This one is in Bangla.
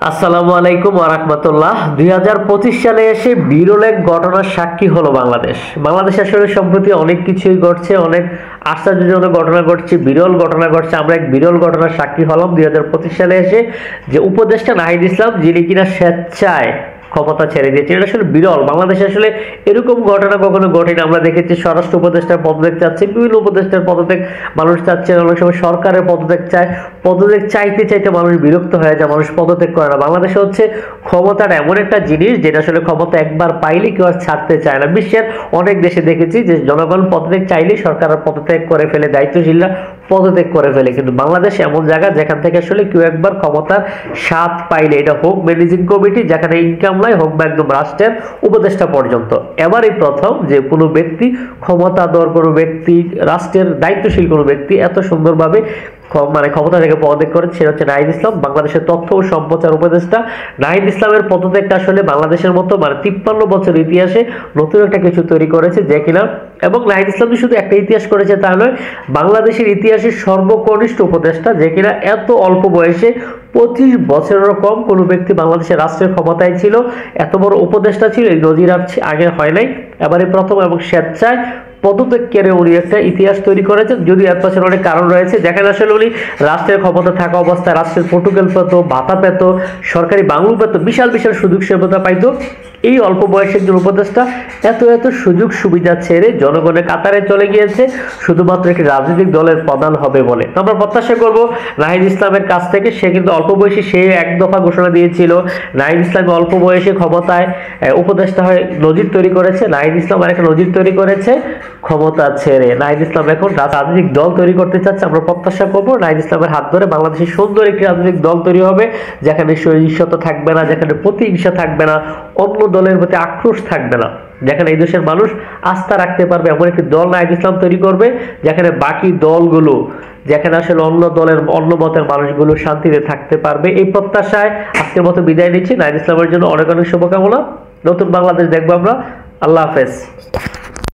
আসসালামু আলাইকুম ওয়া রাহমাতুল্লাহ। ২০২৫ সালে এসে বিরল এক ঘটনার সাক্ষী হলো বাংলাদেশ। বাংলাদেশে আসলে সম্প্রতি অনেক কিছুই ঘটছে, অনেক আশ্চর্যজনক ঘটনা ঘটছে, বিরল ঘটনা ঘটছে। আমরা এক বিরল ঘটনার সাক্ষী হলাম ২০২৫ সালে এসে, যে উপদেষ্টা নাহিদ ইসলাম, যিনি কিনা স্বেচ্ছায় ক্ষমতা ছেড়ে দিয়েছে। এটা আসলে বিরল। বাংলাদেশে আসলে এরকম ঘটনা কখনো ঘটেনি। আমরা দেখেছি স্বরাষ্ট্র উপদেষ্টার পদত্যাগ চাচ্ছে, বিভিন্ন উপদেষ্টার পদত্যাগ মানুষ চাচ্ছে, অনেক সময় সরকারের পদত্যাগ চায়। পদত্যাগ চাইতে চাইতে মানুষ বিরক্ত হয়ে যায়, মানুষ পদত্যাগ করে না। বাংলাদেশে হচ্ছে ক্ষমতার এমন একটা জিনিস যেটা আসলে ক্ষমতা একবার পাইলে কেউ আর ছাড়তে চায় না। বিশ্বের অনেক দেশে দেখেছি যে জনগণ পদত্যাগ চাইলেই সরকার পদত্যাগ করে ফেলে, দায়িত্বশীলরা পদত্যাগ করে ফেলে। কিন্তু বাংলাদেশ এমন জায়গা যেখান থেকে আসলে কেউ একবার ক্ষমতার স্বাদ পাইলে, এটা হোক ম্যানেজিং কমিটি যেখানে ইনকাম লাই, হোক বা একদম রাষ্ট্রের উপদেষ্টা পর্যন্ত, এবারই প্রথম যে কোনো ব্যক্তি, ক্ষমতাধর কোনো ব্যক্তি, রাষ্ট্রের দায়িত্বশীল কোনো ব্যক্তি এত সুন্দরভাবে ক্ষমতা থেকে পদত্যাগ করে, সেটা হচ্ছে নাহিদ ইসলাম, বাংলাদেশের তথ্য ও সম্প্রচার উপদেষ্টা। নাহিদ ইসলামের পদত্যাগটা আসলে বাংলাদেশের মতো 53 বছর ইতিহাসে নতুন একটা কিছু তৈরি করেছে, যে কিনা, এবং নাহিদ ইসলাম শুধু একটা ইতিহাস করেছে তা নয়, বাংলাদেশের ইতিহাসের সর্বকনিষ্ঠ উপদেষ্টা, যে কিনা এত অল্প বয়সে 25 বছরেরও কম কোনো ব্যক্তি বাংলাদেশের রাষ্ট্রের ক্ষমতায় ছিল, এত বড় উপদেষ্টা ছিল, এই নজির আগে হয় নাই, এবারে প্রথম। এবং স্বেচ্ছায় পদত্যাগ করে উনি একটা ইতিহাস তৈরি করেছেন। যদিও এর পাশে অনেক কারণ রয়েছে, যেখানে আসলে উনি রাষ্ট্রের ক্ষমতা থাকা অবস্থায় রাষ্ট্রের প্রটোকল পেত, ভাতা পেত, সরকারি বাংলো পেত, বিশাল বিশাল সুযোগ সুবিধা পাইতো। এই অল্প বয়সের একজন উপদেষ্টা এত সুযোগ সুবিধা ছেড়ে জনগণের কাতারে চলে গিয়েছে শুধুমাত্র একটি রাজনৈতিক দলের প্রধান হবে বলে। আমরা প্রত্যাশা করব নাহিদ ইসলামের কাছ থেকে। সে কিন্তু অল্প বয়সে সে এক দফা ঘোষণা দিয়েছিল, নাহিদ ইসলাম অল্প বয়সে ক্ষমতায় উপদেষ্টা হয়ে নজির তৈরি করেছে। নাহিদ ইসলাম আরেকটা নজির তৈরি করেছে, ক্ষমতা ছেড়ে নাহিদ ইসলাম এখন রাজনৈতিক দল তৈরি করতে চাচ্ছে। আমরা প্রত্যাশা করব নাহিদ ইসলামের হাত ধরে বাংলাদেশের সুন্দর একটি রাজনৈতিক দল তৈরি হবে, যেখানে সহিংসতা থাকবে না, যেখানে প্রতিহিংসা থাকবে না, অন্য দলের প্রতি আক্রোশ থাকবে না, যেখানে এই দেশের মানুষ আস্থা রাখতে পারবে এমন একটি দল নাহিদ ইসলাম তৈরি করবে, যেখানে বাকি দলগুলো, যেখানে আসলে অন্য দলের অন্য মতের মানুষগুলো শান্তিতে থাকতে পারবে। এই প্রত্যাশায় আজকের মতো বিদায় নিচ্ছি। নাহিদ ইসলামের জন্য অনেক অনেক শুভকামনা। নতুন বাংলাদেশ দেখবো আমরা। আল্লাহ হাফেজ।